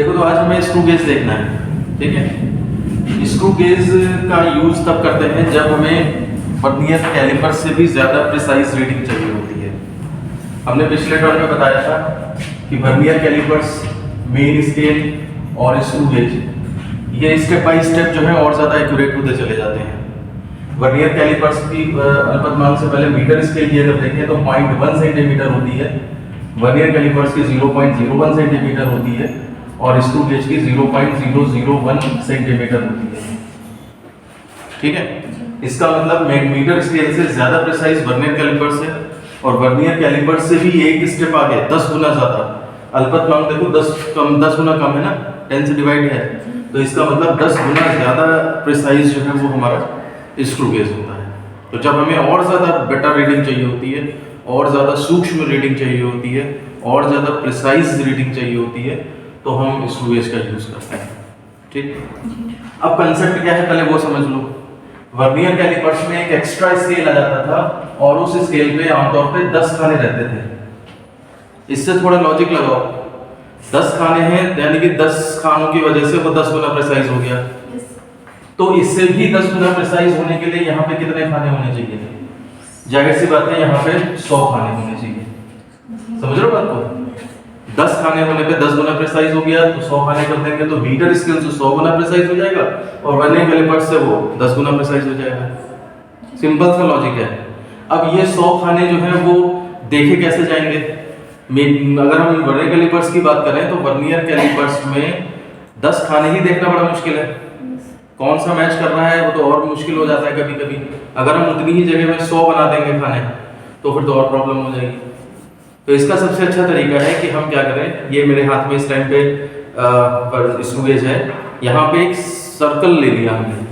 देखो तो आज हमें स्क्रू गेज देखना है, ठीक है। स्क्रू गेज का यूज़ तब करते हैं जब हमें वर्नियर कैलिपर से भी ज़्यादा प्रिसाइज रीडिंग चाहिए होती है। हमने पिछले टर्म में बताया था कि वर्नियर कैलिपर्स, मेन स्केल और स्क्रू गेज ये स्टेप बाय स्टेप जो है और ज़्यादा एक्यूरेट होते चले जाते हैं। वर्नियर कैलिपर्स की अल्पतमांक से पहले मीटर स्केल की अगर देखें तो 0.1 सेंटीमीटर होती है, वर्नियर कैलिपर्स की 0.01 सेंटीमीटर होती है और स्क्रू गेज की 0.001 सेंटीमीटर होती है, ठीक है। इसका मतलब मीटर स्केल से ज़्यादा प्रिसाइज वर्नियर कैलिपर्स है और वर्नियर कैलिपर्स से भी एक स्टेप आगे 10 गुना ज़्यादा। अल्पतमांक देखो 10 गुना कम है ना, 10 से डिवाइड है, तो इसका मतलब 10 गुना ज़्यादा प्रिसाइज जो है वो हमारा स्क्रू गेज होता है। तो जब हमें और ज़्यादा बेटर रीडिंग चाहिए होती है, और ज़्यादा सूक्ष्म रीडिंग चाहिए होती है, और ज़्यादा प्रिसाइज रीडिंग चाहिए होती है, तो हम स्क्रू गेज का यूज़ करते हैं, ठीक। अब कंसेप्ट क्या है पहले वो समझ लो। वर्नियर कैलिपर्स में एक एक्स्ट्रा स्केल आ जाता था और उस स्केल पे आमतौर पे 10 खाने रहते थे। इससे थोड़ा लॉजिक लगाओ, 10 खाने हैं यानी कि 10 खानों की वजह से वो 10 गुना प्रिसाइज हो गया। तो इससे भी 10 गुना प्रिसाइज होने के लिए यहाँ पे कितने खाने होने चाहिए? जाहिर सी बात है यहाँ पे 100 खाने होने चाहिए। समझ रहे हो बात को? 10 खाने होने पे 10 गुना प्रिसाइज हो गया, तो 100 खाने कर देंगे तो मीटर स्केल से 100 गुना प्रिसाइज हो जाएगा और वर्नियर कैलिपर्स से वो 10 गुना प्रिसाइज हो जाएगा। सिंपल सा लॉजिक है। अब ये 100 खाने जो है वो देखे कैसे जाएंगे? अगर हम वर्नियर कैलिपर्स की बात करें तो वर्नियर कैलिपर्स में 10 खाने ही देखना बड़ा मुश्किल है। कौन सा मैच कर रहा है वो तो और मुश्किल हो जाता है कभी कभी। अगर हम उतनी ही जगह में 100 बना देंगे खाने तो फिर तो और प्रॉब्लम हो जाएगी। तो इसका सबसे अच्छा तरीका है कि हम क्या करें, ये मेरे हाथ में इस टाइम पे स्क्रू गेज है, यहाँ पे एक सर्कल ले लिया हमने,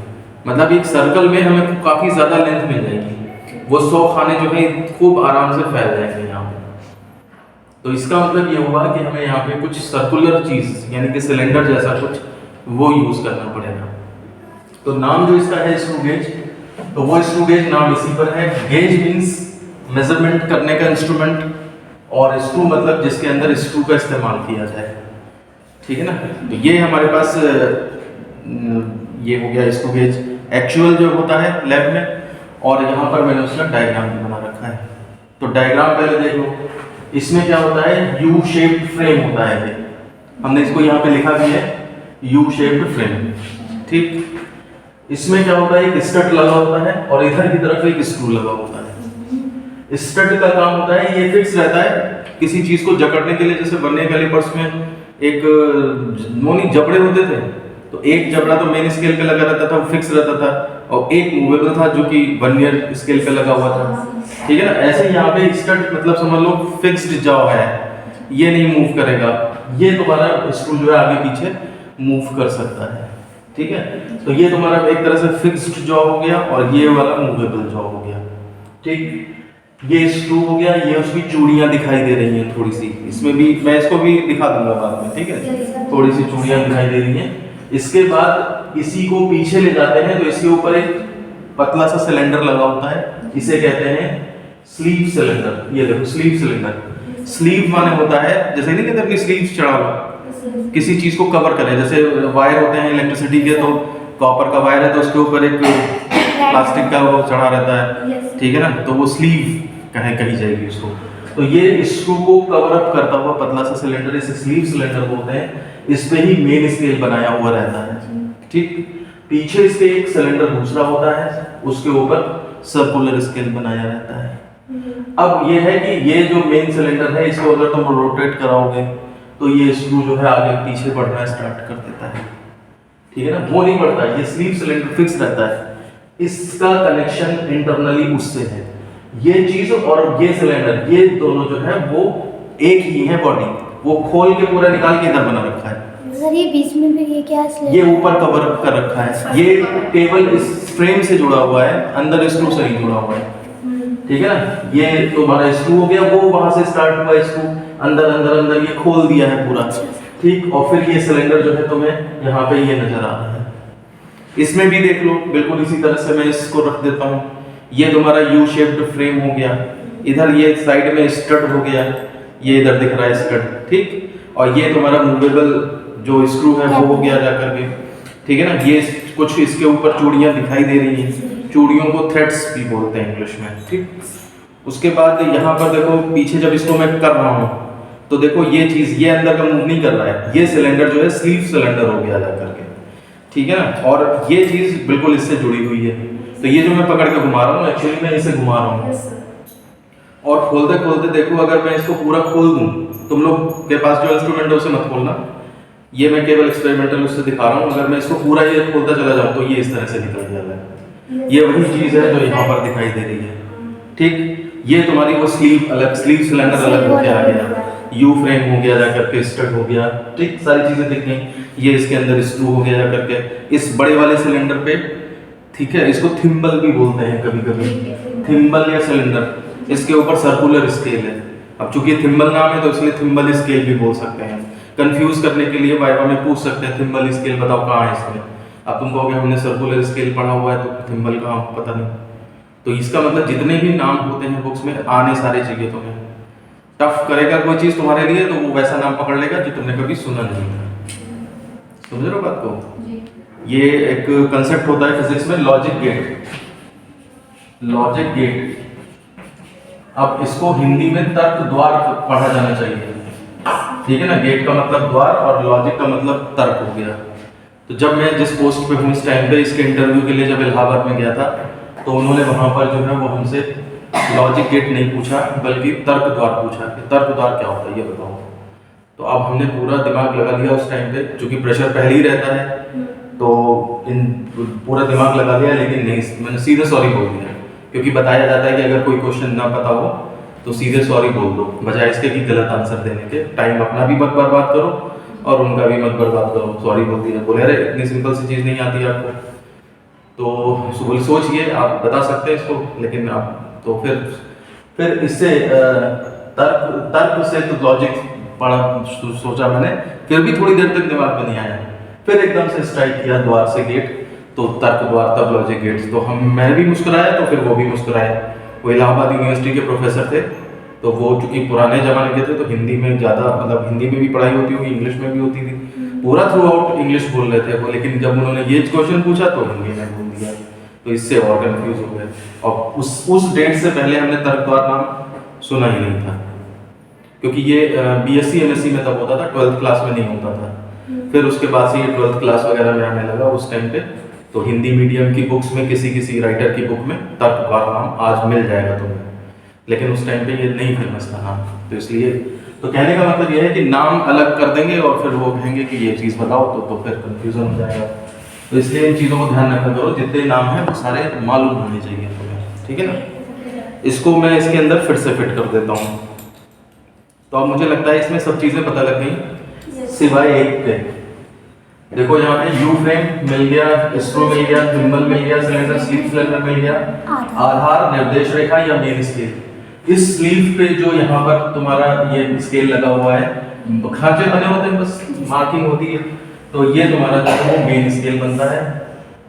मतलब एक सर्कल में हमें काफ़ी ज़्यादा लेंथ मिल जाएगी। वो 100 खाने जो है खूब आराम से फैल जाएंगे यहाँ पे। तो इसका मतलब ये हुआ कि हमें यहाँ पे कुछ सर्कुलर चीज़ यानी कि सिलेंडर जैसा कुछ वो यूज़ करना पड़ेगा। तो नाम जो इसका है स्क्रू गेज, तो वो स्क्रू गेज नाम इसी पर है। गेज मीन्स मेजरमेंट करने का इंस्ट्रूमेंट और स्क्रू मतलब जिसके अंदर स्क्रू का इस्तेमाल किया जाए, ठीक है ना। तो ये हमारे पास ये हो गया स्क्रू गेज एक्चुअल जो होता है लैब में, और यहाँ पर मैंने उसका डायग्राम भी बना रखा है। तो डायग्राम पहले देख लो। इसमें क्या होता है, यू शेप्ड फ्रेम होता है। हमने इसको यहाँ पे लिखा भी है यू शेप्ड फ्रेम, ठीक। इसमें क्या होता है, एक स्टड लगा होता है और इधर की तरफ एक स्क्रू लगा होता है। स्टड का काम होता है ये फिक्स रहता है किसी चीज को जकड़ने के लिए। जैसे वर्नियर कैलिपर्स में एक मोनी जबड़े होते थे, तो एक जबड़ा तो मेन स्केल पे लगा रहता था, वो फिक्स रहता था, और एक मूवेबल था जो कि वर्नियर स्केल पे लगा हुआ था, ठीक है ना। ऐसे यहाँ पे स्टड मतलब समझ लो फिक्स्ड जॉ है, ये नहीं मूव करेगा। ये तुम्हारा स्क्रू जो है आगे पीछे मूव कर सकता है, ठीक है। तो ये तुम्हारा एक तरह से फिक्स्ड जॉ हो गया और ये वाला मूवेबल जॉ हो गया, ठीक। ये स्क्रू हो गया, ये उसकी चूड़ियां दिखाई दे रही हैं थोड़ी सी, इसमें भी मैं इसको भी दिखा दूंगा बाद में, ठीक है। थोड़ी सी चूड़ियां दिखाई दे रही हैं। इसके बाद इसी को पीछे ले जाते हैं तो इसके ऊपर एक पतला सा सिलेंडर लगा होता है, इसे कहते हैं स्लीव सिलेंडर। ये देखो स्लीव सिलेंडर। स्लीव माने होता है जैसे नहीं कहते अपनी स्लीव चढ़ा हुआ, किसी चीज को कवर करें। जैसे वायर होते हैं इलेक्ट्रिसिटी के, तो कॉपर का वायर है तो उसके ऊपर एक प्लास्टिक का वो चढ़ा रहता है, ठीक है ना, तो वो स्लीव कही जाएगी उसको। तो ये स्क्रू को कवर अप करता हुआ पतला सा सिलेंडर, इसे स्लीव सिलेंडर बोलते हैं। इस पे ही मेन स्केल बनाया हुआ रहता है, ठीक। पीछे इसके एक सिलेंडर दूसरा होता है, उसके ऊपर सर्कुलर स्केल बनाया रहता है। अब ये है कि ये जो मेन सिलेंडर है इसको अगर तुम रोटेट कराओगे तो ये स्क्रू जो है आगे पीछे बढ़ना स्टार्ट कर देता है, ठीक है ना। वो नहीं बढ़ता, ये स्लीव सिलेंडर फिक्स रहता है। इसका कनेक्शन इंटरनली उससे है। ये चीज और ये सिलेंडर, ये दोनों जो है वो एक ही है बॉडी। वो खोल के पूरा निकाल के इधर बना रखा है। सर ये बीच में भी ये क्या है? ये ऊपर कवर अप कर रखा है। ये केबल इस फ्रेम से जुड़ा हुआ है, अंदर स्क्रू से नहीं जुड़ा हुआ है, ठीक है ना। ये तुम्हारा स्क्रू हो गया, वो वहां से स्टार्ट हुआ स्क्रू, अंदर अंदर अंदर ये खोल दिया है पूरा, ठीक। और फिर ये सिलेंडर जो है तुम्हें यहाँ पे ये नजर आ रहा है। इसमें भी देख लो बिल्कुल इसी तरह से मैं इसको रख देता हूँ। ये तुम्हारा यू शेप्ड फ्रेम हो गया, इधर ये साइड में स्टड हो गया, ये इधर दिख रहा है स्टड, ठीक। और ये तुम्हारा मूवेबल जो स्क्रू है वो हो गया जा करके, ठीक है ना। ये कुछ इसके ऊपर चूड़ियाँ दिखाई दे रही हैं, चूड़ियों को थ्रेड्स भी बोलते हैं इंग्लिश में, ठीक। उसके बाद यहाँ पर देखो पीछे जब इसको मैं कर रहा हूँ तो देखो ये चीज़ ये अंदर का मूव नहीं कर रहा है, ये सिलेंडर जो है स्लीव सिलेंडर हो गया जा करके, ठीक है ना। और ये चीज़ बिल्कुल इससे जुड़ी हुई है। तो ये जो मैं पकड़ के घुमा रहा हूँ एक्चुअली मैं इसे घुमा रहा हूँ, और खोलते खोलते देखो अगर मैं इसको पूरा खोल दूँ, तुम लोग के पास जो इंस्ट्रूमेंट है उसे मत खोलना, ये मैं केवल एक्सपेरिमेंटल उससे दिखा रहा हूँ। अगर मैं इसको पूरा ये खोलता चला जाऊँ तो ये इस तरह से निकल जाएगा। ये वही चीज़ है जो यहाँ पर दिखाई दे रही है, ठीक। ये तुम्हारी वो स्लीव अलग, स्लीव सिलेंडर अलग होके आ गया, यू फ्रेम हो गया जा करके, स्टड हो गया, ठीक, सारी चीज़ें दिख गई। ये इसके अंदर स्क्रू हो गया जा करके इस बड़े वाले सिलेंडर पे, ठीक है। इसको थिम्बल भी बोलते हैं कभी कभी, थिम्बल या सिलेंडर। इसके ऊपर सर्कुलर स्केल है। अब चूंकि थिम्बल नाम है तो इसलिए थिम्बल स्केल भी बोल सकते हैं। कंफ्यूज करने के लिए वाइवा में पूछ सकते हैं थिम्बल स्केल बताओ कहाँ है इसमें। अब तुम कहोगे हमने सर्कुलर स्केल पढ़ा हुआ है तो थिम्बल कहाँ, पता नहीं। तो इसका मतलब जितने भी नाम होते हैं बुक्स में आने सारे चाहिए तुम्हें। टफ करेगा कोई चीज़ तुम्हारे लिए तो वो वैसा नाम पकड़ लेगा जो तुमने कभी सुना नहीं था। समझ रहे हो बात को? ये एक कंसेप्ट होता है फिजिक्स में, लॉजिक गेट। लॉजिक गेट, अब इसको हिंदी में तर्क द्वार पढ़ा जाना चाहिए, ठीक है ना। गेट का मतलब द्वार और लॉजिक का मतलब तर्क हो गया। तो जब मैं जिस पोस्ट पे हूँ इस टाइम पे, इसके इंटरव्यू के लिए जब इलाहाबाद में गया था तो उन्होंने वहाँ पर जो है वो हमसे लॉजिक गेट नहीं पूछा बल्कि तर्क द्वार पूछा कि तर्क द्वार क्या होता है ये बताओ। तो अब हमने पूरा दिमाग लगा लिया उस टाइम पे, क्योंकि प्रेशर पहले ही रहता है तो पूरा दिमाग लगा लिया, लेकिन नहीं, मैंने सीधे सॉरी बोल दिया। क्योंकि बताया जाता है कि अगर कोई क्वेश्चन ना पता हो तो सीधे सॉरी बोल दो, बजाय इसके कि गलत आंसर देने के। टाइम अपना भी मत बर्बाद करो और उनका भी मत बर्बाद करो। सॉरी बोल दिया, बोले अरे इतनी सिंपल सी चीज़ नहीं आती आपको, तो सोचिए आप बता सकते हैं इसको, लेकिन आप तो फिर इससे तर्क से तो लॉजिक पढ़ा सोचा मैंने, फिर भी थोड़ी देर तक दिमाग में नहीं आया। फिर एकदम से स्ट्राइक किया द्वार से गेट, तो तर्क द्वार तब लॉजिक गेट्स। तो मैं भी मुस्कुराया तो फिर वो भी मुस्कुराया। वो इलाहाबाद यूनिवर्सिटी के प्रोफेसर थे, तो वो चूंकि पुराने जमाने के थे तो हिंदी में ज़्यादा, मतलब हिंदी में भी पढ़ाई होती होगी, इंग्लिश में भी होती थी, पूरा थ्रू आउट इंग्लिश बोल रहे थे वो। लेकिन जब उन्होंने ये क्वेश्चन पूछा तो हिंदी में बोल दिया, तो इससे और कंफ्यूज हो गए। और उस डेट से पहले हमने तर्क द्वार नाम सुना ही नहीं था, क्योंकि ये BSc MSc में तब होता था, 12th क्लास में नहीं होता था। फिर उसके बाद से ये 12th क्लास वगैरह में आने लगा उस टाइम पे। तो हिंदी मीडियम की बुक्स में किसी राइटर की बुक में तर्क द्वार नाम आज मिल जाएगा तुम्हें, लेकिन उस टाइम पे ये नहीं फेमस था नाम। तो इसलिए तो कहने का मतलब ये है कि नाम अलग कर देंगे और फिर वो कहेंगे कि ये चीज़ बताओ, तो फिर कंफ्यूजन हो जाएगा। तो इसलिए इन चीज़ों को ध्यान रखा करो, जितने नाम हैं वो सारे मालूम होने चाहिए तुम्हें, ठीक है ना। इसको मैं इसके अंदर फिर से फिट कर देता हूँ। तो अब मुझे लगता है इसमें सब चीज़ें पता लग गई सिवाय एक के। देखो यहाँ पे यू फ्रेम मिल गया, स्क्रू मिल गया, थिम्बल मिल गया, सिलेंडर स्लीव सिलेंडर मिल गया, आधार निर्देश रेखा या मेन स्केल। इस स्लीव पे जो यहाँ पर तुम्हारा ये स्केल लगा हुआ है, खांचे बने होते हैं, बस मार्किंग होती है, तो ये तुम्हारा जो है वो मेन स्केल बनता है।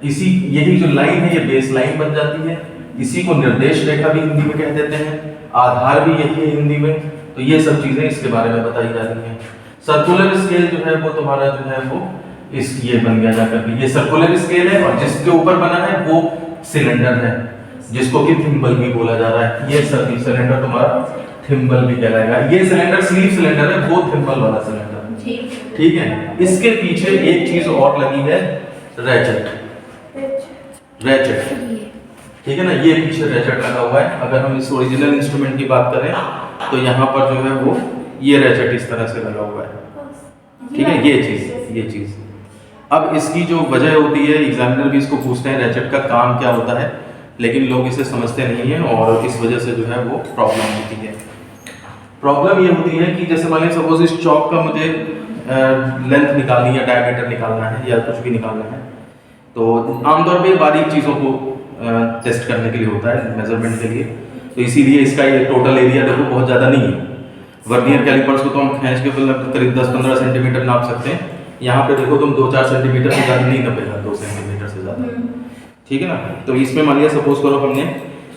यही जो लाइन है ये बेस लाइन बन जाती है। इसी को निर्देश रेखा भी हिंदी में कह देते हैं, आधार भी यही है हिंदी में। तो ये सब चीजें इसके बारे में बताई जा रही हैं। सर्कुलर स्केल जो है वो तुम्हारा जो है वो ये बन गया जाकर, ये सर्कुलर स्केल है, और जिसके ऊपर बना है वो सिलेंडर है, जिसको कि थिम्बल भी बोला जा रहा है। ये सिलेंडर तुम्हारा थिम्बल भी कहलाएगा। ये सिलेंडर स्लीव सिलेंडर है, वो थिम्बल वाला सिलेंडर, ठीक है। इसके पीछे एक चीज और लगी है, रैचेट, ठीक है ना। ये पीछे रैचेट लगा हुआ है। अगर हम इस ओरिजिनल इंस्ट्रूमेंट की बात करें तो यहाँ पर जो है वो ये रैचेट इस तरह से लगा हुआ है, ठीक है। ये चीज अब इसकी जो वजह होती है, एग्जामिनर भी इसको पूछते हैं रैचेट का काम क्या होता है, लेकिन लोग इसे समझते नहीं हैं और इस वजह से जो है वो प्रॉब्लम होती है। प्रॉब्लम ये होती है कि जैसे मान लीजिए सपोज इस चौक का मुझे लेंथ निकालनी है, डायमीटर निकालना है या कुछ भी निकालना है, तो आमतौर पे बारीक चीज़ों को टेस्ट करने के लिए होता है, मेजरमेंट के लिए। तो इसीलिए इसका ये टोटल एरिया देखो बहुत ज़्यादा नहीं है। वर्नियर कैलिपर्स को तो हम खींच के करीब 10-15 सेंटीमीटर नाप सकते हैं। यहाँ पे देखो तुम 2-4 सेंटीमीटर से ज़्यादा नहीं नपेगा, 2 सेंटीमीटर से ज़्यादा, ठीक है ना। तो इसमें मान लिया सपोज करो हमने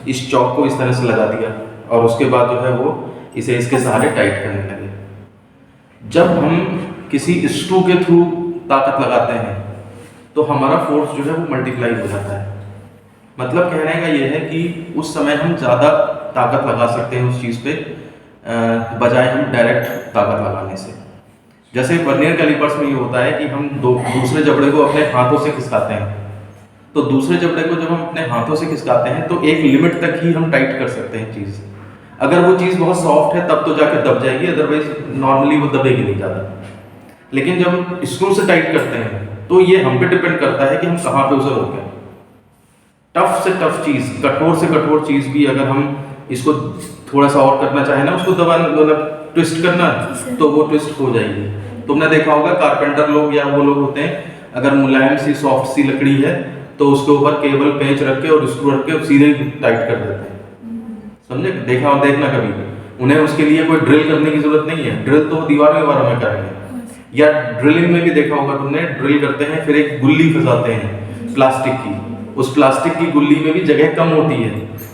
इस चौक को इस तरह से लगा दिया और उसके बाद जो है वो इसे इसके सहारे टाइट करने लगे। जब हम किसी स्क्रू के थ्रू ताकत लगाते हैं तो हमारा फोर्स जो है वो मल्टीप्लाई हो जाता है। मतलब कहने का ये है कि उस समय हम ज़्यादा ताकत लगा सकते हैं उस चीज़ पे बजाय हम डायरेक्ट ताकत लगाने से। जैसे वर्नियर कैलिपर्स में ये होता है कि हम दूसरे जबड़े को अपने हाथों से खिसकाते हैं, तो दूसरे जबड़े को जब हम अपने हाथों से खिसकाते हैं तो एक लिमिट तक ही हम टाइट कर सकते हैं चीज़। अगर वो चीज़ बहुत सॉफ्ट है तब तो जाकर दब जाएगी, अदरवाइज नॉर्मली वो दबेगी नहीं ज़्यादा। लेकिन जब हम स्क्रू से टाइट करते हैं तो ये हम पे डिपेंड करता है कि हम कहाँ पे उसे रोकें। टफ से टफ चीज़, कठोर से कठोर चीज़ भी अगर हम इसको थोड़ा सा और करना चाहें ना, उसको दबाना मतलब ट्विस्ट करना, तो वो ट्विस्ट हो जाएगी। तुमने देखा होगा कारपेंटर लोग या वो लोग होते हैं, अगर मुलायम सी सॉफ्ट सी लकड़ी है तो उसके ऊपर केबल पेंच रख के और स्क्रू रख के सीधे ही टाइट कर देते हैं। समझे? देखना कभी उन्हें उसके लिए कोई ड्रिल करने की जरूरत नहीं है। ड्रिल तो दीवारों में करेंगे। या ड्रिलिंग में भी देखा होगा तुमने, ड्रिल करते हैं फिर एक गुल्ली फंसाते हैं प्लास्टिक की। उस प्लास्टिक की गुल्ली में भी जगह कम होती है,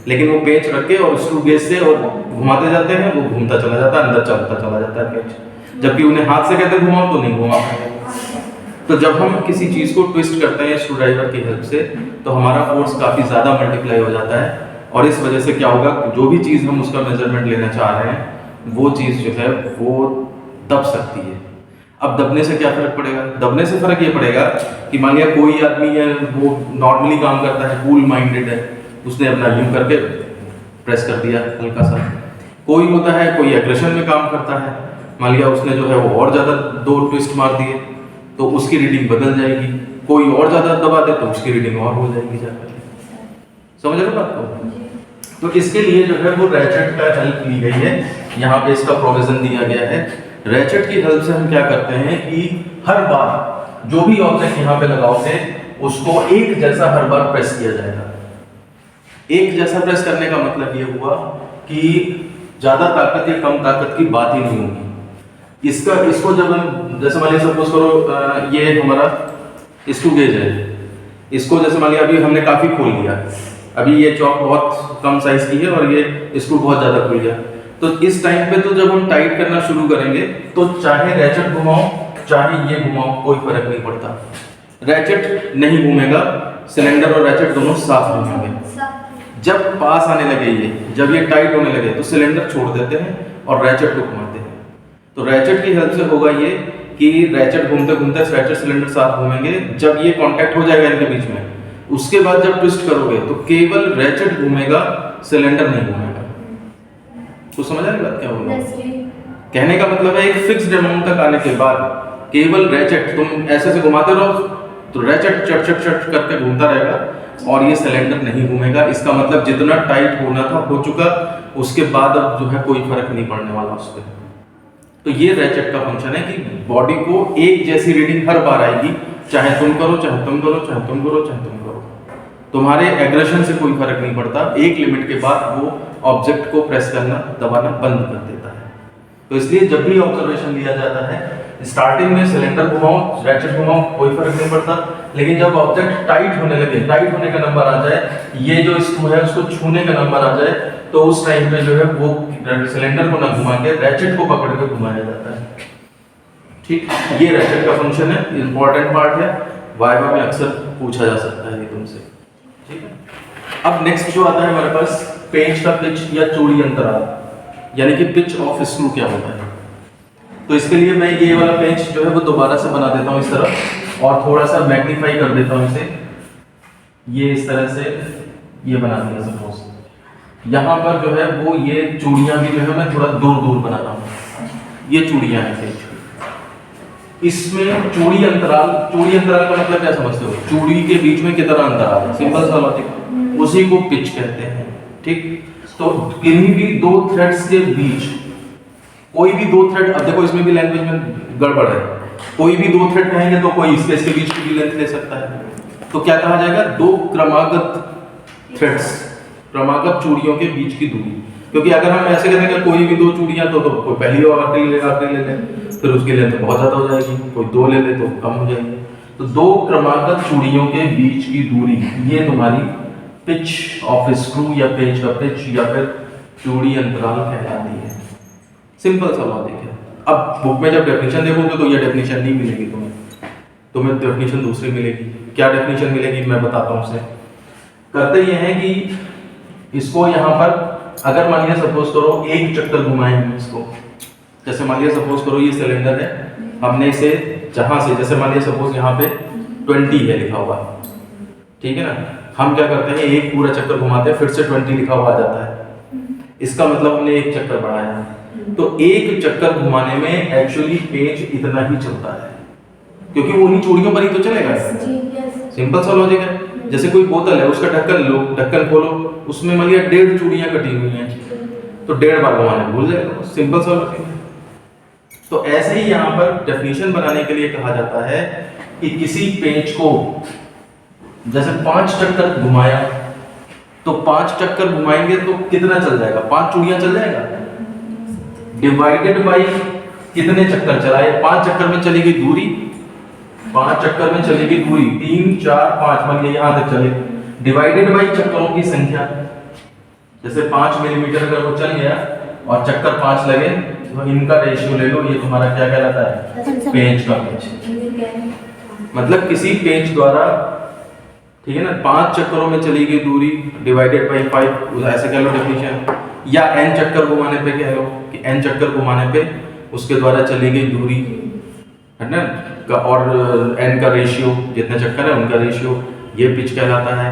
लेकिन वो पेंच रख के और स्क्रू गेज से और घुमाते जाते हैं, वो घूमता चला जाता है, अंदर चलता चला जाता है पेंच। जबकि उन्हें हाथ से कहते घुमाओ तो नहीं घुमा पाएंगे। तो जब हम किसी चीज़ को ट्विस्ट करते हैं स्क्रू ड्राइवर की हेल्प से तो हमारा फोर्स काफ़ी ज़्यादा मल्टीप्लाई हो जाता है, और इस वजह से क्या होगा, जो भी चीज़ हम उसका मेजरमेंट लेना चाह रहे हैं वो चीज़ जो है वो दब सकती है। अब दबने से क्या फर्क पड़ेगा? दबने से फर्क ये पड़ेगा कि मान लिया कोई आदमी है वो नॉर्मली काम करता है, कूल माइंडेड है, उसने अपना यूं करके प्रेस कर दिया हल्का सा। कोई होता है कोई एग्रेशन में काम करता है, मान लिया उसने जो है वो और ज़्यादा 2 ट्विस्ट मार दिए तो उसकी रीडिंग बदल जाएगी। कोई और ज़्यादा दबा दे तो उसकी रीडिंग और हो जाएगी जाकर। समझ रहे हो बात को? तो इसके लिए जो है वो रैचेट का हेल्प ली गई है। यहाँ पे इसका प्रोविजन दिया गया है। रैचेट की हेल्प से हम क्या करते हैं कि हर बार जो भी ऑब्जेक्ट यहाँ पे लगाओगे उसको एक जैसा हर बार प्रेस किया जाएगा। एक जैसा प्रेस करने का मतलब ये हुआ कि ज्यादा ताकत या कम ताकत की बात ही नहीं होगी। इसको जब हम जैसे मान लिया सपोज करो ये हमारा स्क्रू गेज है, इसको जैसे मान लिया अभी हमने काफी खोल लिया, अभी ये चौक बहुत कम साइज की है और ये स्क्रू बहुत ज्यादा खुल गया, तो इस टाइम पे तो जब हम टाइट करना शुरू करेंगे तो चाहे रैचेट घुमाओ चाहे ये घुमाओ कोई फर्क नहीं पड़ता। रैचेट नहीं घूमेगा, सिलेंडर और रैचेट दोनों साथ घूमेंगे। जब पास आने लगे जब ये टाइट होने लगे तो सिलेंडर छोड़ देते हैं और रैचेट को घुमाते हैं। तो रैचेट की हेल्प से होगा ये कि रैचेट घूमते घूमते रैचेट सिलेंडर साथ घूमेंगे। जब ये कांटेक्ट हो जाएगा इनके बीच में, उसके बाद जब ट्विस्ट करोगे तो केवल रैचेट घूमेगा, सिलेंडर नहीं घूमेगा। तो समझ आ रही बात क्या बोल रहा हूं? कहने का मतलब है एक फिक्स्ड अमाउंट तक आने के बाद केवल रैचेट तुम ऐसे से घुमाते रहो तो रैचेट चट चट चट करके घूमता रहेगा और ये सिलेंडर नहीं घूमेगा। इसका मतलब जितना टाइट होना था हो चुका, उसके बाद अब जो है कोई फर्क नहीं पड़ने वाला उस पर। तो ये रैचेट का फंक्शन है कि बॉडी को एक जैसी रीडिंग हर बार आएगी, चाहे तुम करो चाहे तुम करो चाहे तुम करो चाहे तुम करो। तुम्हारे एग्रेशन से कोई फर्क नहीं पड़ता। एक लिमिट के बाद वो ऑब्जेक्ट को प्रेस करना दबाना बंद कर देता है। तो इसलिए जब भी ऑब्जर्वेशन लिया जाता है, स्टार्टिंग में सिलेंडर घुमाओ रैचेट घुमाओ कोई फर्क नहीं पड़ता, लेकिन जब ऑब्जेक्ट टाइट होने लगे, टाइट होने का नंबर आ जाए, ये जो स्क्रू है उसको छूने का नंबर आ जाए, तो उस टाइम पे जो है वो सिलेंडर को ना घुमा के रैचेट को पकड़ के घुमाया जाता है। ठीक, ये रैचेट का फंक्शन है, इंपॉर्टेंट पार्ट है, वाइवा में अक्सर पूछा जा सकता है ये तुमसे। ठीक है, अब नेक्स्ट जो आता है हमारे पास पेंच का पिच या चूड़ी अंतराल, यानी कि पिच ऑफ स्क्रू क्या होता है। तो इसके लिए मैं ये वाला पेंच जो है वो दोबारा से बना देता हूँ इस तरह, और थोड़ा सा मैग्नीफाई कर देता हूँ इसे। ये इस तरह से ये बना दिया सपोज। यहाँ पर जो है वो ये चूड़ियाँ भी जो है मैं थोड़ा दूर दूर बनाता हूँ। ये चूड़ियाँ हैं पेंच की। इसमें चूड़ी अंतराल का मतलब क्या समझते हो? चूड़ी के बीच में कितना अंतराल है, सिंपल सा लॉजिक, उसी को पिच कहते हैं। ठीक, तो किन्हीं भी दो थ्रेड्स के बीच कोई भी दो थ्रेड, अब देखो इसमें भी लैंग्वेज में गड़बड़ है, कोई भी दो थ्रेड कहेंगे तो कोई इसके बीच की भी लेंथ ले सकता है। तो क्या कहा जाएगा? दो क्रमागत थ्रेड्स, क्रमागत चूड़ियों के बीच की दूरी। क्योंकि अगर हम ऐसे करेंगे कोई भी दो चूड़ियां तो कोई पहली और आखिरी ले, फिर उसकी लेंथ बहुत ज्यादा हो जाएगी, कोई दो ले ले तो कम हो जाएगी। तो दो क्रमागत चूड़ियों के बीच की दूरी, ये तुम्हारी पिच ऑफ स्क्रू या पेंच का पिच या फिर चूड़ी अंतराल कहलाती है। सिंपल सा लॉजिक है। अब बुक में जब डेफिनेशन देखोगे तो ये डेफिनेशन नहीं मिलेगी तुम्हें डेफिनेशन दूसरी मिलेगी। क्या डेफिनेशन मिलेगी मैं बताता हूँ उसे। करते ये हैं कि इसको यहाँ पर अगर मान लिया सपोज करो एक चक्कर घुमाए हम इसको, जैसे मान लिया सपोज करो ये सिलेंडर है, हमने इसे जहाँ से जैसे मान लिया सपोज यहाँ पे 20 है लिखा हुआ, ठीक है ना, हम क्या करते हैं एक पूरा चक्कर घुमाते हैं फिर से 20 लिखा हुआ आ जाता है, इसका मतलब हमने एक चक्कर बढ़ाया। तो एक चक्कर घुमाने में एक्चुअली पेज इतना ही चलता है क्योंकि वो उन्हीं चूड़ियों पर ही तो चलेगा। सिंपल सा लॉजिक है। जैसे कोई बोतल है उसका ढक्कन लो, ढक्कन खोलो, उसमें मान लिया 1.5 चूड़ियां कटी हुई हैं तो 1.5 बार घुमाने भूल जाएगा, सिंपल सा लॉजिक है। तो ऐसे ही यहाँ पर डेफिनेशन बनाने के लिए कहा जाता है कि किसी पेज को जैसे 5 चक्कर घुमाया तो 5 चक्कर घुमाएंगे तो कितना चल जाएगा, 5 चूड़ियां चल जाएगा, डिवाइडेड बाई कितने चक्कर चलाए, 5 चक्कर में चली गई दूरी, 5 चक्कर में चली गई दूरी 3 4 5 मान लिया यहाँ तक चले, डिवाइडेड बाई चक्करों की संख्या। जैसे 5 मिलीमीटर अगर वो चल गया और चक्कर 5 लगे तो इनका रेशियो ले लो, ये तुम्हारा क्या कहलाता है, पेज का पेज। मतलब किसी पेज द्वारा, ठीक है ना, 5 चक्करों में चली गई दूरी डिवाइडेड बाई 5, ऐसे कह लो डेफिनेशन, या n चक्कर घुमाने पे कह लो कि n चक्कर घुमाने पे उसके द्वारा चली गई दूरी है ना, और n का रेशियो, जितने चक्कर है उनका रेशियो, ये पिच कहलाता है।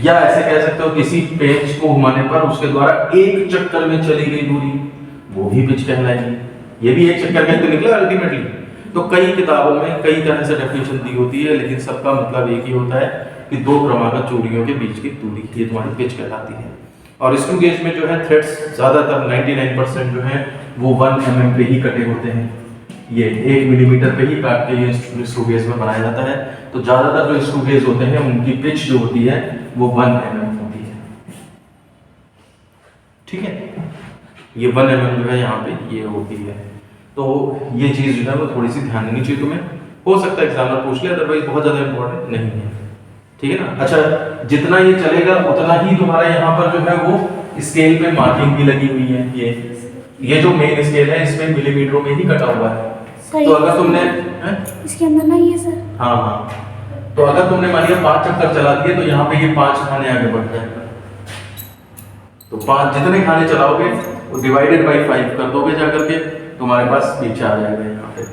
या ऐसे कह सकते हो किसी पेज को घुमाने पर उसके द्वारा एक चक्कर में चली गई दूरी, वो भी पिच कहलाएगी। ये भी एक चक्कर में तो निकला अल्टीमेटली। तो कई किताबों में कई तरह से डेफिनेशन दी होती है, लेकिन सबका मतलब एक ही होता है कि 2 क्रमागत चूड़ियों के बीच की दूरी, ये तुम्हारी पिच कहलाती है। और स्क्रू गेज में जो है थ्रेड्स ज़्यादातर 99% जो है वो 1 mm पे ही कटे होते हैं, ये 1 मिलीमीटर पे ही काट के ये स्क्रू गेज में बनाया जाता है। तो ज़्यादातर जो स्क्रू गेज होते हैं उनकी पिच जो होती है वो 1 mm होती है, ठीक है। ये 1 mm जो है यहाँ पे ये होती है। तो ये चीज़ जो है वो थोड़ी सी ध्यान देनी चाहिए तुम्हें, हो सकता है एग्जामिनर पूछ ले, अदरवाइज बहुत ज़्यादा इंपॉर्टेंट नहीं है, ठीक है ना। अच्छा, जितना ये चलेगा उतना ही तुम्हारा यहाँ पर जो है वो स्केल पे मार्किंग भी लगी हुई है। ये जो मेन स्केल है इसमें मिलीमीटरों में ही कटा हुआ है। तो अगर तुमने इसके अंदर नहीं है सर। हाँ, तो अगर तुमने मान लिया 5 चक्कर चला दिए तो यहाँ पे ये 5 खाने आगे बढ़ जाएगा। तो 5 जितने खाने चलाओगे वो डिवाइडेड बाई 5 कर दोगे जाकर के, तुम्हारे पास पीछे आ जाएगा यहाँ पे,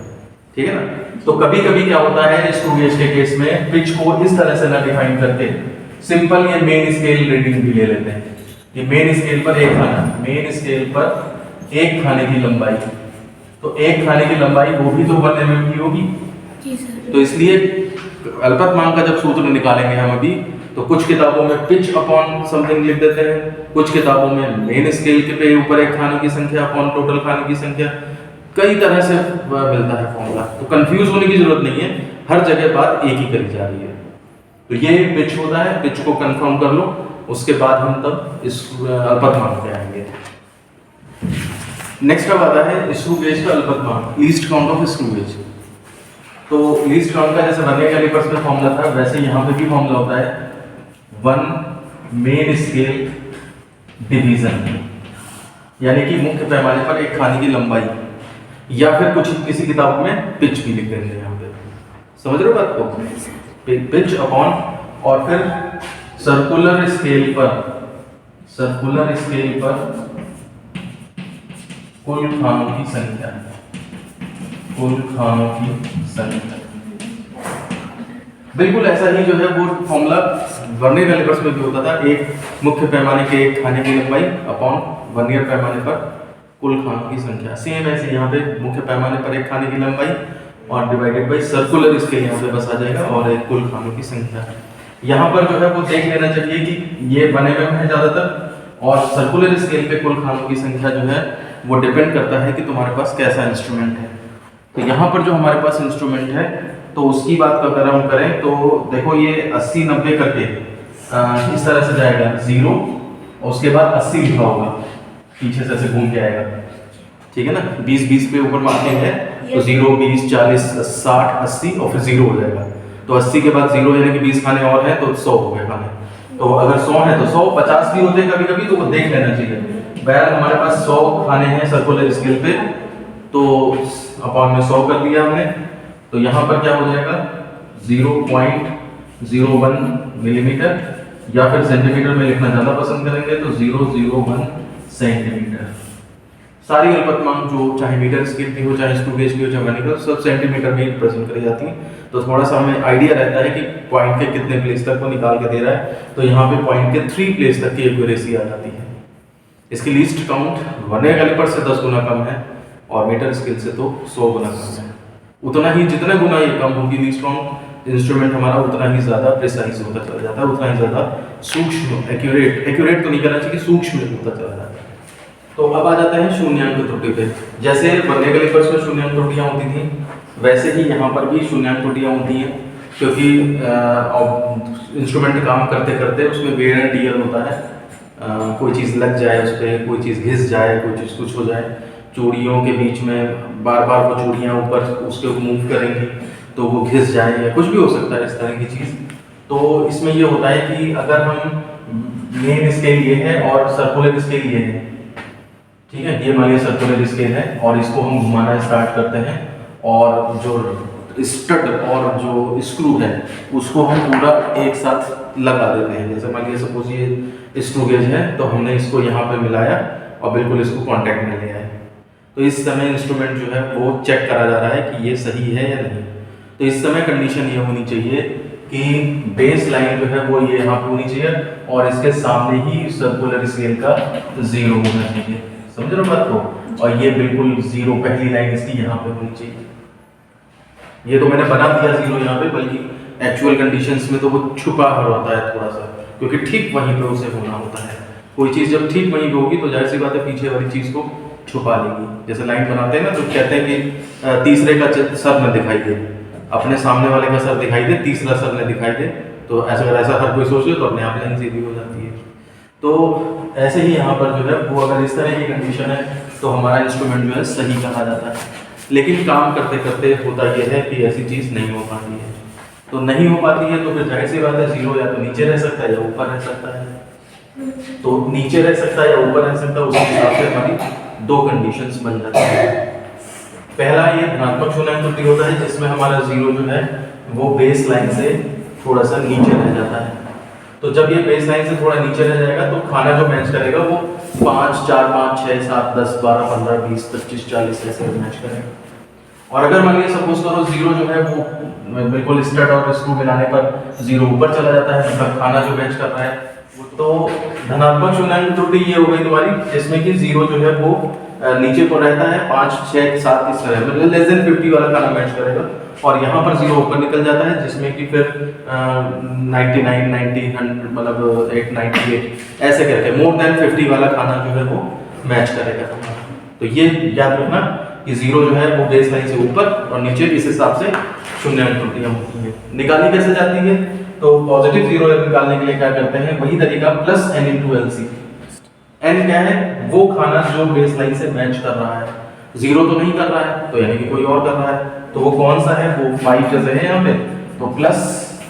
ठीक है ना। तो कभी कभी क्या होता है स्क्रू गेज के केस में पिच को इस तरह से ना डिफाइन करके सिंपल ये मेन स्केल रीडिंग भी ले लेते हैं। ये मेन स्केल पर एक खाना, मेन स्केल पर एक खाने की लंबाई, तो एक खाने की लंबाई वो भी तो 1 mm की होगी। तो इसलिए अल्पतमांक का जब सूत्र निकालेंगे हम अभी, तो कुछ किताबों में पिच अपॉन समथिंग लिख देते हैं, कुछ किताबों में मेन स्केल के पे ऊपर एक खाने की संख्या अपॉन टोटल खाने की संख्या, कई तरह से मिलता है फॉर्मूला। तो कंफ्यूज होने की जरूरत नहीं है, हर जगह बात एक ही करी जा रही है। तो ये पिच होता है, पिच को कंफर्म कर लो, उसके बाद हम तब इस अल्पतमांक पे आएंगे। नेक्स्ट अब आता है स्क्रू गेज का अल्पतमांक, least count of screw gauge. तो लीस्ट काउंट का जैसे वर्नियर कैलिपर्स में फॉर्मूला था वैसे यहाँ पे भी फॉर्मूला होता है 1 मेन स्केल डिवीजन, यानी कि मुख्य पैमाने पर एक खाने की लंबाई, या फिर कुछ किसी किताब में पिच भी लिख देंगे यहाँ पे, समझ रहे हो बात को, पिच अपॉन, और फिर सर्कुलर स्केल पर कुल खानों की संख्या, कुल खानों की संख्या। बिल्कुल ऐसा ही जो है वो फॉर्मूला वर्नियर कैलिपर्स में भी होता था, एक मुख्य पैमाने के एक खाने की लंबाई अपॉन वर्नियर पैमाने पर कुल खानों की संख्या। सेम ऐसे यहाँ पे मुख्य पैमाने पर एक खाने की लंबाई और डिवाइडेड बाई सर्कुलर स्केल यहाँ पे बस आ जाएगा और एक कुल खानों की संख्या। यहाँ पर जो है वो देख लेना चाहिए कि ये 1 mm है ज़्यादातर, और सर्कुलर स्केल पे कुल खानों की संख्या जो है वो डिपेंड करता है कि तुम्हारे पास कैसा इंस्ट्रूमेंट है। तो यहाँ पर जो हमारे पास इंस्ट्रूमेंट है तो उसकी बात अगर हम करें तो देखो ये 80-90 करके इस तरह से जाएगा 0, और उसके बाद 80 लिखा होगा, पीछे से ऐसे घूम के आएगा, ठीक है ना। 20-20 पे ऊपर मार्किंग है तो 0, 20, 40, 60, 80 और फिर 0 हो जाएगा। तो 80 के बाद 0 यानी कि 20 खाने और हैं तो 100 हो गए खाने। तो अगर 100 है तो 100, 50 भी होते हैं कभी कभी, तो वो देख लेना चाहिए। बहरहाल हमारे पास 100 खाने हैं सर्कुलर स्केल पे, तो अपॉन में 100 कर दिया हमने, तो यहाँ पर क्या हो जाएगा 0.01 मिलीमीटर, या फिर सेंटीमीटर में लिखना ज़्यादा पसंद करेंगे तो 001 सेंटीमीटर। सारी अल्पतमांक जो चाहे मीटर स्केल की हो, चाहे स्क्रू गेज की हो, चाहे मैकेनिकल, सब सेंटीमीटर में ही रिप्रेजेंट करी जाती है। तो थोड़ा सा हमें आइडिया रहता है कि पॉइंट के कितने प्लेस तक वो निकाल के दे रहा है, तो यहाँ पे पॉइंट के 3 प्लेस तक की एक्यूरेसी आ जाती है। इसकी लीस्ट काउंट वर्नियर कैलिपर से 10 गुना कम है और मीटर स्केल से तो 100 गुना कम है। उतना ही जितने गुना ये कम होगी लीस्ट काउंट, इंस्ट्रूमेंट हमारा उतना ही ज़्यादा प्रिसाइज होता चला जाता है, उतना ही ज़्यादा सूक्ष्म, एक्यूरेट तो नहीं करना चाहिए, सूक्ष्म होता चला जाता है। तो अब आ जाते हैं शून्यांक त्रुटि पे। जैसे वर्नियर कैलिपर्स में शून्यांक त्रुटियाँ होती थी, वैसे ही यहाँ पर भी शून्यांक त्रुटियाँ होती हैं, क्योंकि इंस्ट्रूमेंट काम करते करते उसमें वेयर एंड टियर होता है। कोई चीज़ लग जाए उस पर, कोई चीज़ घिस जाए, कोई चीज़ कुछ हो जाए, चूड़ियों के बीच में बार बार वो चूड़ियाँ ऊपर उसके मूव करेंगी तो वो घिस जाए, या कुछ भी हो सकता है इस तरह की चीज़। तो इसमें ये होता है कि अगर हम मेन स्केल ये है और सर्कुलर स्केल ये है, ठीक है, ये मानिए सर्कुलर स्केल है और इसको हम घुमाना स्टार्ट करते हैं, और जो स्टड और जो स्क्रू है उसको हम पूरा एक साथ लगा देते हैं। जैसे मानिए सपोज ये स्क्रू गेज है, तो हमने इसको यहाँ पे मिलाया और बिल्कुल इसको कांटेक्ट में ले आए, तो इस समय इंस्ट्रूमेंट जो है वो चेक करा जा रहा है कि ये सही है या नहीं। तो इस समय कंडीशन ये होनी चाहिए कि बेस लाइन जो है वो ये यहाँ पे होनी चाहिए और इसके सामने ही सर्कुलर स्केल का 0 होना चाहिए। समझ रहे हो बात को? और ये बिल्कुल 0 पहली लाइन इसकी यहाँ पे होनी चाहिए। ये तो मैंने बना दिया 0 यहाँ पे, बल्कि एक्चुअल कंडीशंस में तो वो छुपा होता है थोड़ा सा, क्योंकि ठीक वहीं पे उसे होना होता है। कोई चीज़ जब ठीक वहीं पे होगी तो जाहिर सी बात है पीछे वाली चीज़ को छुपा लेगी। जैसे लाइन बनाते हैं ना, तो कहते हैं कि तीसरे का सर न दिखाई दे, अपने सामने वाले का सर दिखाई दे, तीसरा सर न दिखाई दे, तो ऐसा हर कोई सोच ले तो अपने आप लाइन सीधी हो जाती है। तो ऐसे ही यहाँ पर जो है वो अगर इस तरह की कंडीशन है तो हमारा इंस्ट्रूमेंट जो है सही कहा जाता है। लेकिन काम करते करते होता यह है कि ऐसी चीज़ नहीं हो पाती है। तो नहीं हो पाती है तो फिर जाहिर सी बात है 0 या तो नीचे रह सकता है या ऊपर रह सकता है। तो नीचे रह सकता है या ऊपर रह सकता है, उस हिसाब से हमारी 2 कंडीशंस बन जाती है। पहला ये धनात्मक शून्यांक त्रुटि होता है, जिसमें हमारा 0 जो है वो बेस लाइन से थोड़ा सा नीचे रह जाता है। तो जब ये बेस लाइन से थोड़ा नीचे रह जाएगा तो खाना जो मैच करेगा वो 5, 4, 5, 6, 7, 10, 12, 15, 20, 25, 40 ऐसे मैच करेगा। और अगर मान लीजिए सपोज करो 0 जो है वो बिल्कुल स्टड और स्क्रू मिलाने पर 0 ऊपर चला जाता है, मतलब खाना जो मैच कर रहा है, तो धनात्मक शून्यांक त्रुटि ये हो गई तुम्हारी, जिसमें कि 0 जो है वो नीचे को रहता है, 5, 6, 7 इस तरह, मतलब लेस देन 50 वाला खाना मैच करेगा, और यहाँ पर 0 ऊपर निकल जाता है, जिसमें कि फिर 99, 90, 100, मतलब 8, 98 ऐसे करके मोर देन 50 वाला खाना जो है वो मैच करेगा। तो ये याद रखना कि 0 जो है वो बेस लाइन से ऊपर और नीचे, इस हिसाब से शून्यांक त्रुटियां होती हैं। निकाली कैसे जाती है? तो पॉजिटिव 0 निकालने के लिए क्या करते हैं, वही तरीका प्लस n × LC। n क्या है? वो खाना जो बेस लाइन से मैच कर रहा है। 0 तो नहीं कर रहा है, तो यानी कि कोई और कर रहा है, तो वो कौन सा है? वो 5 जैसे है यहाँ पे, तो प्लस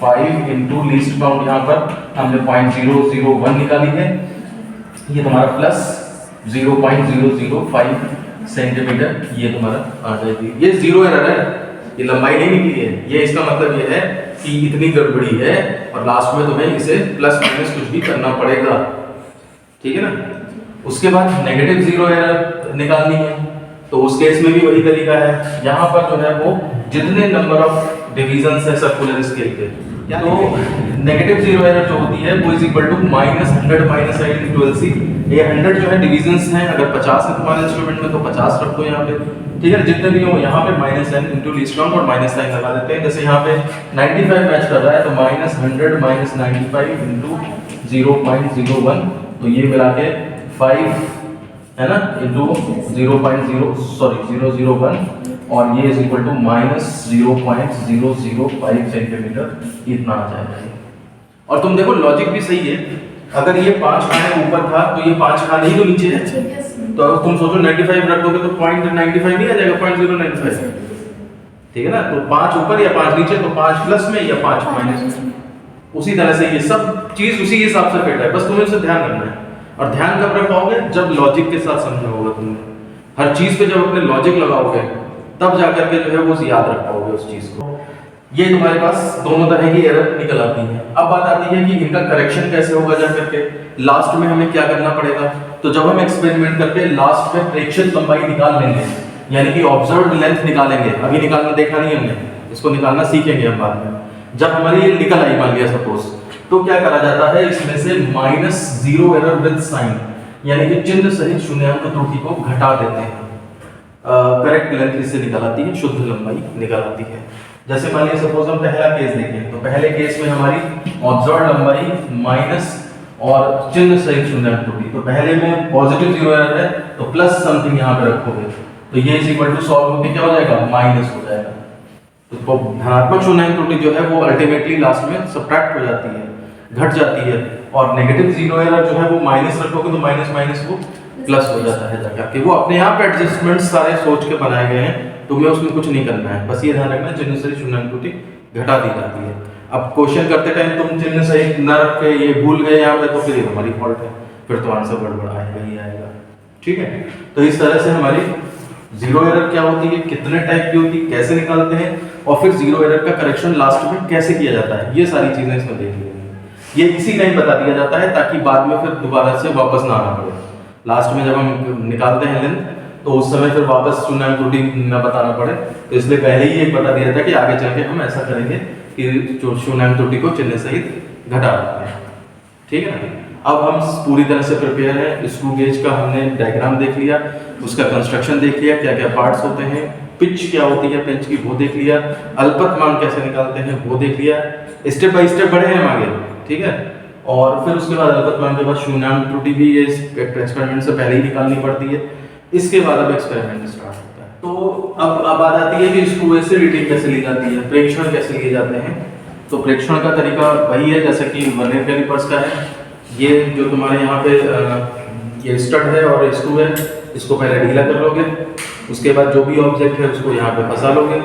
5 × लीस्ट काउंट, यहाँ पर हमने 0.001 निकाली है, ये तुम्हारा प्लस 0.005 सेंटीमीटर ये तुम्हारा आ जाएगी। ये 0 एरर है, ये लंबाई नहीं निकली है। ये इसका मतलब ये है कि इतनी गड़बड़ी है और लास्ट में तुम्हें इसे प्लस माइनस कुछ भी करना पड़ेगा, ठीक है ना। उसके बाद नेगेटिव 0 एरर निकालनी है, तो उस केस में भी वही तरीका है। यहाँ पर जो है वो जितने नंबर ऑफ डिविजन्स है सर्कुलर स्केल के, तो नेगेटिव 0 एरर जो होती है वो is equal to -100 - n × LC। ये 100 जो है डिविजन्स हैं, अगर 50 है तुम्हारे इंस्ट्रूमेंट में तो 50 रख दो यहाँ पे, ठीक है। जितने भी हो यहाँ पे -n × लीस्ट काउंट और माइनस साइन लगा देते हैं। जैसे यहाँ पे 95 मैच कर रहा है तो -100 - 95 × 0.01, तो ये मिला के 5 है ना, इंटू 0.001, और ये इज इक्वल टू -0.005 सेंटीमीटर, इतना आ जाएगा। और तुम देखो लॉजिक भी सही है, अगर ये 5 खाने ऊपर था तो ये 5 खाने ही तो नीचे है, तो अगर तुम सोचो 95 रख दोगे तो 0.95 नहीं आ जाएगा, 0.095, ठीक है ना। तो 5 ऊपर या 5 नीचे, तो 5 प्लस में या 5 माइनस में। उसी तरह से ये सब चीज उसी के हिसाब से फिट है, बस तुम्हें इसे ध्यान रखना है। और ध्यान कब रख पाओगे? जब लॉजिक के साथ समझना होगा तुमने। हर चीज पे जब अपने लॉजिक लगाओगे तब जाकर के जो है वो याद रख पाओगे उस चीज को। ये तुम्हारे पास दोनों तरह की एरर निकल आती है। अब बात आती है कि इनका करेक्शन कैसे होगा जाकर के, लास्ट में हमें क्या करना पड़ेगा। तो जब हम एक्सपेरिमेंट करके लास्ट में प्रेक्षित लंबाई निकाल लेंगे, यानी कि ऑब्जर्व्ड लेंथ निकालेंगे, अभी निकालना देखा नहीं हमने, इसको निकालना सीखेंगे हम बाद में। जब हमारी ये निकल आई मान लिया सपोज, तो क्या करा जाता है, इसमें से -0 एरर विद साइन, यानी कि चिन्ह सहित शून्याङ्क त्रुटि को घटा देते हैं। करेक्ट लेंथ इससे निकल आती है, शुद्ध लंबाई निकल आती है। जैसे मान लिया सपोज हम पहला केस देखें, तो पहले केस में हमारी ऑब्जर्व्ड लंबाई माइनस और चिन्ह सहित शून्याङ्क त्रुटि, तो पहले में पॉजिटिव 0 एरर है तो प्लस समथिंग यहाँ पे रखोगे, तो ये इज इक्वल टू सॉल्व होके क्या हो जाएगा, माइनस हो जाएगा। तो धनात्मक शून्याङ्क त्रुटि जो है वो अल्टीमेटली लास्ट में सब्ट्रैक्ट हो जाती है, घट जाती है, और नेगेटिव 0 एरर जो है वो माइनस रखोगे तो माइनस माइनस वो प्लस हो जाता है जाकर के। वो अपने आप एडजस्टमेंट सारे सोच के बनाए गए हैं, तुम्हें उसमें कुछ नहीं करना है, बस ये ध्यान रखना चिन्ह सहित शून्याङ्क त्रुटि घटा दी जाती है। अब क्वेश्चन करते टाइम तुम चिन्ह सहित न रख के ये भूल गए यहाँ पे, तो फिर ये हमारी फॉल्ट है, फिर तो आंसर गड़बड़ आएगा ही आएगा। ठीक है, तो इस तरह से हमारी 0 एरर क्या होती है, कितने टाइप की होती है, कैसे निकालते हैं, और फिर 0 एरर का करेक्शन लास्ट में कैसे किया जाता है, ये सारी चीजें इसमें देख लेंगे। ये इसी टाइम बता दिया जाता है ताकि बाद में फिर दोबारा से वापस ना आना पड़े। लास्ट में जब हम निकालते हैं लेंथ, तो उस समय फिर वापस शून्याङ्क त्रुटि न बताना पड़े, तो इसलिए पहले ही एक बता दिया था कि आगे चल के हम ऐसा करेंगे कि जो शून्याङ्क त्रुटि को चिन्ह सहित घटा देते हैं। ठीक है ना। अब हम पूरी तरह से प्रिपेयर हैं। स्क्रू गेज का हमने डायग्राम देख लिया, उसका कंस्ट्रक्शन देख लिया, क्या क्या पार्ट्स होते हैं, पिच क्या होती है पेंच की वो देख लिया, अल्पतमांक कैसे निकालते हैं वो देख लिया। स्टेप बाय स्टेप बढ़े हैं हम आगे। ठीक है, और फिर उसके बाद अल्पतमांक के बाद शून्याङ्क त्रुटि भी ये एक्सपेरिमेंट से पहले ही निकालनी पड़ती है। इसके बाद अब एक्सपेरिमेंट स्टार्ट होता है। तो अब बात आती है कि स्क्रू से रीडिंग कैसे ली जाती है, प्रेक्षण कैसे लिए जाते हैं। तो प्रेक्षण का तरीका वही है जैसे कि वर्नियर कैलिपर्स का है। ये जो तुम्हारे यहाँ पे ये स्टड है और स्क्रू है, इसको पहले ढीला कर लोगे, उसके बाद जो भी ऑब्जेक्ट है उसको यहाँ पे फंसा लोगे,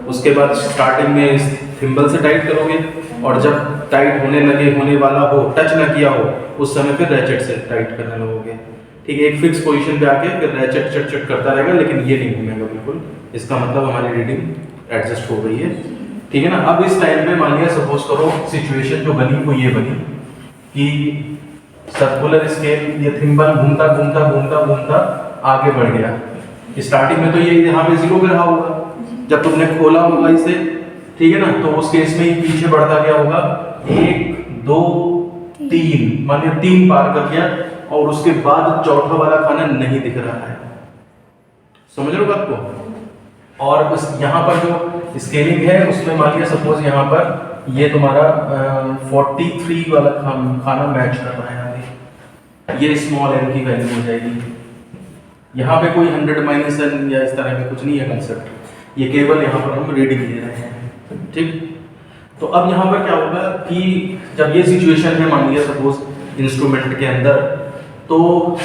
उसके बाद स्टार्टिंग में इस थिम्बल से टाइट करोगे, और जब टाइट होने वाला हो, टच ना किया हो, उस समय फिर रैचेट से टाइट करने लगोगे। ठीक है, एक फिक्स पोजीशन पे आके फिर रैचेट चट चट करता रहेगा, लेकिन ये नहीं घूमेगा बिल्कुल। इसका मतलब हमारी रीडिंग एडजस्ट हो गई है। ठीक है ना। अब इस टाइम पे मान लिया सपोज करो सिचुएशन जो बनी वो ये बनी कि सर्कुलर स्केल, ये थिम्बल घूमता घूमता घूमता घूमता आगे बढ़ गया। स्टार्टिंग में तो ये यहाँ पे 0 पे रहा होगा, जब तुमने खोला होगा इसे, ठीक है ना, तो उस केस में पीछे बढ़ता गया होगा 1 2 3, मान लिया 3 पार कर गया, और उसके बाद चौथा वाला खाना नहीं दिख रहा है। समझ रहे हो बात को। और उस यहाँ पर जो स्केलिंग है उसमें मान लिया सपोज यहाँ पर ये तुम्हारा 43 वाला खाना मैच कर रहा है, ये स्मॉल n की वैल्यू हो जाएगी। यहाँ पे कोई 100 - n या इस तरह का कुछ नहीं है कंसेप्ट, ये केवल यहाँ पर हम रीडिंग ले रहे हैं। ठीक, तो अब यहाँ पर क्या होगा कि जब ये सिचुएशन है मान लिया सपोज इंस्ट्रूमेंट के अंदर, तो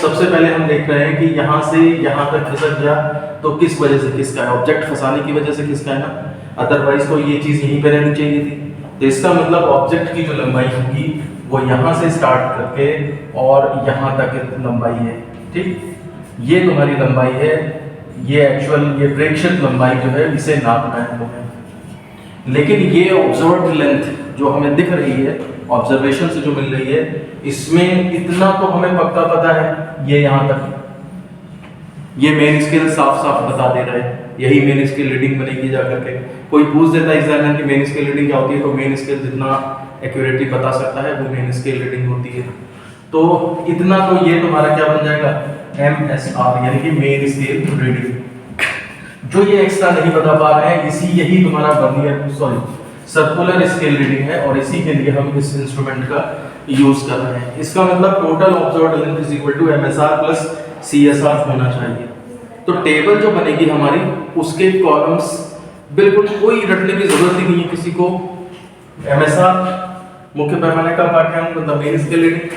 सबसे पहले हम देख रहे हैं कि यहाँ से यहाँ तक खिसक गया, तो किस वजह से खिसका है, ऑब्जेक्ट फंसाने की वजह से खिसका है ना, अदरवाइज तो ये चीज़ यहीं पे रहनी चाहिए थी। तो इसका मतलब ऑब्जेक्ट की जो लंबाई होगी वो यहाँ से स्टार्ट करके और यहाँ तक लंबाई है। ठीक, ये तुम्हारी लंबाई है, ये एक्चुअल ये प्रेक्षित लंबाई जो है इसे नापना है तुम्हें। लेकिन ये ऑब्जर्व्ड लेंथ जो हमें दिख रही है ऑब्जर्वेशन से जो मिल रही है, इसमें इतना तो हमें पक्का पता है, ये यहाँ तक ये मेन स्केल साफ साफ बता दे रहा है, यही मेन स्केल रीडिंग बनेगी जाकर के। कोई पूछ देता है एग्जामिनर कि मेन स्केल रीडिंग क्या होती है, तो मेन स्केल जितना एक्यूरेटली बता सकता है वो मेन स्केल रीडिंग होती है। तो इतना तो ये तुम्हारा क्या बन जाएगा, MSR यानी कि मेन स्केल रीडिंग। जो ये एक्स्ट्रा नहीं बता पा रहे हैं, यही तुम्हारा वर्नियर सर्कुलर स्केल रीडिंग है, और इसी के लिए हम इस इंस्ट्रूमेंट का यूज कर रहे हैं। इसका मतलब total observed length is equal to MSR plus CSR होना चाहिए। तो टेबल जो बनेगी हमारी, उसके कॉलम्स बिल्कुल कोई रटने की जरूरत ही नहीं है किसी को। MSR मुख्य पैमाने का पाठ्यांक मतलब मेन स्केल रीडिंग,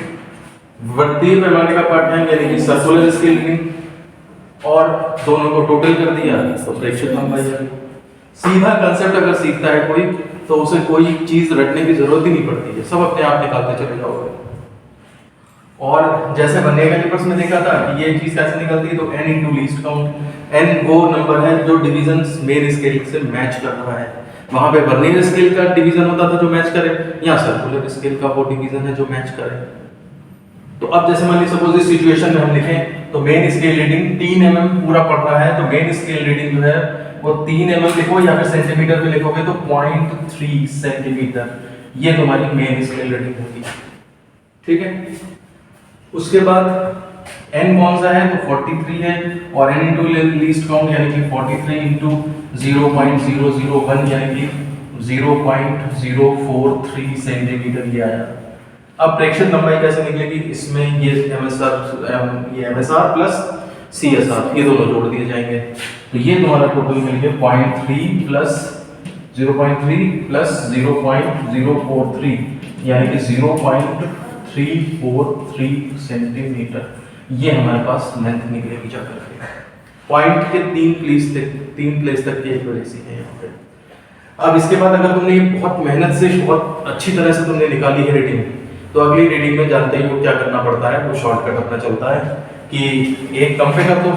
वृत्तीय पैमाने का पाठ्यांक यानी कि सर्कुलर स्केल रीडिंग, और दोनों को टोटल कर दिया तो प्रेक्षित लंबाई आ गई। सीधा कंसेप्ट अगर सीखता है कोई, तो उसे कोई चीज रटने की जरूरत ही नहीं पड़ती है, सब अपने आप निकालते चले जाओगे। और जैसे वर्नियर कैलिपर्स में देखा था कि ये चीज कैसे निकलती है, तो n into least count. n वो नंबर है जो डिवीजन मेन स्केल से मैच कर रहा है। वहां पे वर्नियर स्केल का डिवीजन होता था जो मैच करे, यहाँ सर्कुलर स्केल का वो डिवीजन है जो मैच करे। तो अब जैसे मान लीजिए सपोज इस सिचुएशन में हम लिखें तो मेन स्केल रीडिंग 3 mm पूरा पड़ रहा है, तो मेन स्केल रीडिंग जो है वो 3 mm लिखो या फिर सेंटीमीटर में लिखोगे तो 0.3 सेंटीमीटर, ये तुम्हारी मेन स्केल रीडिंग होगी। ठीक है, उसके बाद n कौन सा है, तो 43 है, और n इंटू लीस्ट काउंट यानी कि 43 इंटू 0.001 यानी कि 0.043 सेंटीमीटर ये आया। अब प्रेक्षण लंबाई कैसे निकलेगी, इसमें ये MSR प्लस CSR ये दोनों जोड़ दिए जाएंगे, तो ये तुम्हारा टोटल मिल गया 0.3 प्लस 0.3 प्लस 0.043 यानी कि 0.343 सेंटीमीटर, ये हमारे पास लेंथ निकलेगी जाकर के। पॉइंट के 3 प्लेस तक की एक्यूरेसी है यहाँ पे। अब इसके बाद अगर तुमने बहुत मेहनत से बहुत अच्छी तरह से तुमने निकाली है रीडिंग, तो अगली रीडिंग में जानते ही वो क्या करना पड़ता है, वो शॉर्टकट अपना चलता है कि एक कम पे कर दो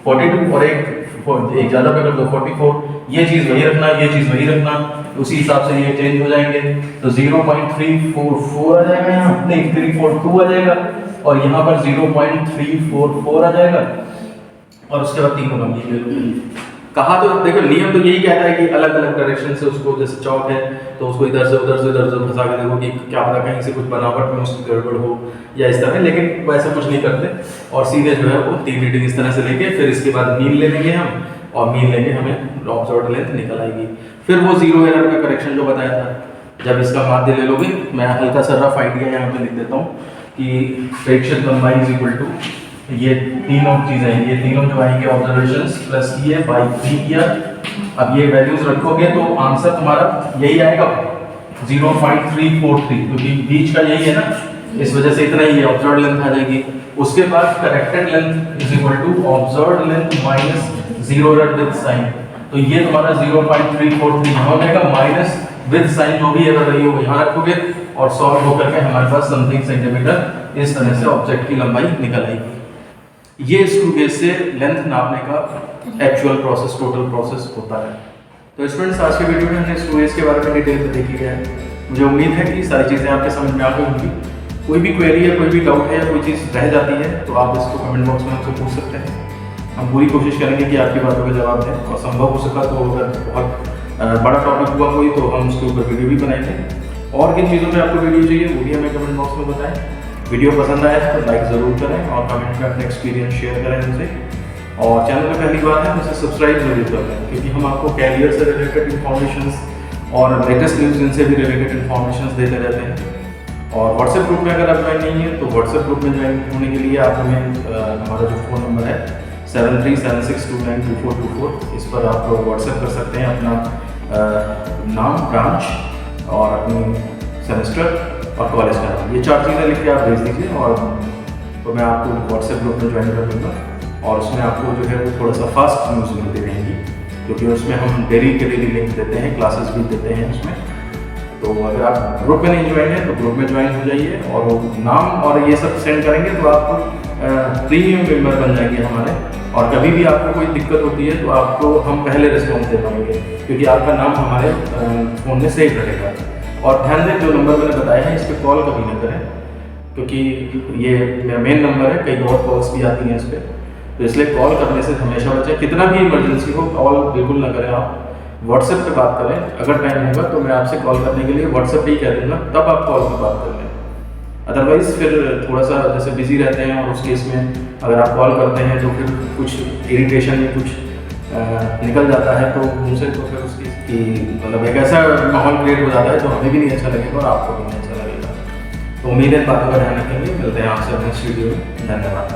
42 और एक ज़्यादा पे कर दो 44, ये चीज़ वही रखना, ये चीज़ वही रखना, उसी हिसाब से ये चेंज हो जाएंगे। तो 0.344 आ जाएगा, यहाँ नहीं 342 आ जाएगा, और यहाँ पर 0.344 आ जाएगा, और उसके बाद तीनों नंबर ले लो। कहा तो देखो नियम तो यही कहता है कि अलग अलग डायरेक्शन से उसको, जैसे चौक है तो उसको इधर से उधर फंसा के देखो कि क्या पता कहीं से कुछ बनावट में उसकी गड़बड़ हो या इस तरह, लेकिन वैसा कुछ नहीं करते, और सीधे जो है वो 3 रीडिंग इस तरह से लेके फिर इसके बाद मीन ले लेंगे हम, और मीन लेंगे हमें ऑब्जर्व्ड लेंथ निकल आएगी। फिर वो जीरो एरर का करेक्शन जो बताया था, जब इसका माध्य ले लोगे, मैं हल्का सा रफ आइडिया यहाँ पे लिख देता हूँ कि प्रेक्षण लंबाई इज इक्वल टू ये तीनों चीजें, ये तीनों जो आएंगे ऑब्जर्वेशंस प्लस ये बाई 3 किया। अब ये वैल्यूज रखोगे तो आंसर तुम्हारा यही आएगा 0.343, क्योंकि बीच का यही है ना, इस वजह से इतना ही है, ऑब्जर्व्ड लेंथ आ जाएगी। उसके बाद corrected length is equal to observed length minus zero error with sign, तो ये तुम्हारा 0.343 यहाँ हो जाएगा, माइनस विद साइन जो भी एरर रही हो यहाँ रखोगे, और सॉल्व होकर के हमारे पास समथिंग सेंटीमीटर इस तरह से ऑब्जेक्ट की लंबाई निकल आएगी। ये स्क्रू गेज से लेंथ नापने का एक्चुअल प्रोसेस, टोटल प्रोसेस होता है। तो स्टूडेंट्स, आज के वीडियो में हमने स्क्रू गेज के बारे में डिटेल से देखी है। मुझे उम्मीद है कि सारी चीज़ें आपके समझ में आ गई होंगी। कोई भी क्वेरी है, कोई भी डाउट है, कोई चीज़ रह जाती है तो आप इसको कमेंट बॉक्स में हमसे पूछ सकते हैं। हम पूरी कोशिश करेंगे कि आपकी बातों का जवाब दें, और संभव हो सका तो अगर बहुत बड़ा टॉपिक हुआ कोई तो हम उसके ऊपर वीडियो भी बनाएंगे। और किन चीज़ों में आपको वीडियो चाहिए वो भी हमें कमेंट बॉक्स में बताएं। वीडियो पसंद आया है तो लाइक ज़रूर करें, और कमेंट में अपने एक्सपीरियंस शेयर करें मुझसे, और चैनल में पहली बार है मुझे सब्सक्राइब जरूर कर लें, क्योंकि हम आपको कैरियर से रिलेटेड इन्फॉर्मेशन और लेटेस्ट न्यूज़ इनसे भी रिलेटेड इन्फॉर्मेशन देते रहते हैं। और व्हाट्सएप ग्रुप में अगर आप ज्वाइन नहीं है तो व्हाट्सएप ग्रुप में ज्वाइन होने के लिए आप हमें हमारा जो फ़ोन नंबर है 7376292424, इस पर आप व्हाट्सएप कर सकते हैं अपना नाम, ब्रांच और अपनी सेमेस्टर और कॉलेज का नाम, ये 4 चीज़ें लिख के आप भेज दीजिए, और तो मैं आपको व्हाट्सएप ग्रुप में ज्वाइन कर दूँगा, और उसमें आपको जो है वो थोड़ा सा फास्ट न्यूज़ मिलती रहेंगी, क्योंकि उसमें हम डेली के डेली लिंक देते हैं, क्लासेस भी देते हैं उसमें। तो अगर आप ग्रुप में नहीं ज्वाइन है तो ग्रुप में ज्वाइन हो जाइए, और नाम और ये सब सेंड करेंगे तो आप प्रीमियम मेंबर बन जाएंगे हमारे, और कभी भी आपको कोई दिक्कत होती है तो आपको हम पहले रिस्पॉन्स दे पाएंगे, क्योंकि आपका नाम हमारे फ़ोन में सेव रहेगा। और ध्यान दें, जो नंबर मैंने बताया है इस पर कॉल कभी ना करें, क्योंकि ये मेरा मेन नंबर है, कई और कॉल्स भी आती हैं इस पर, तो इसलिए कॉल करने से हमेशा बचें। कितना भी इमरजेंसी हो कॉल बिल्कुल ना करें, आप व्हाट्सएप पे बात करें। अगर टाइम होगा तो मैं आपसे कॉल करने के लिए व्हाट्सएप पे ही कह दूँगा, तब आप कॉल पर बात कर लें। अदरवाइज़ फिर थोड़ा सा जैसे बिजी रहते हैं, और उस केस में अगर आप कॉल करते हैं तो फिर कुछ इरिटेशन में कुछ निकल जाता है, तो उनसे तो फिर उसकी मतलब एक ऐसा माहौल क्रिएट हो जाता है जो हमें भी नहीं अच्छा लगेगा और आपको भी नहीं अच्छा लगेगा। तो उम्मीद है बातों का ध्यान रखेंगे। मिलते हैं आपसे नेक्स्ट वीडियो में। धन्यवाद।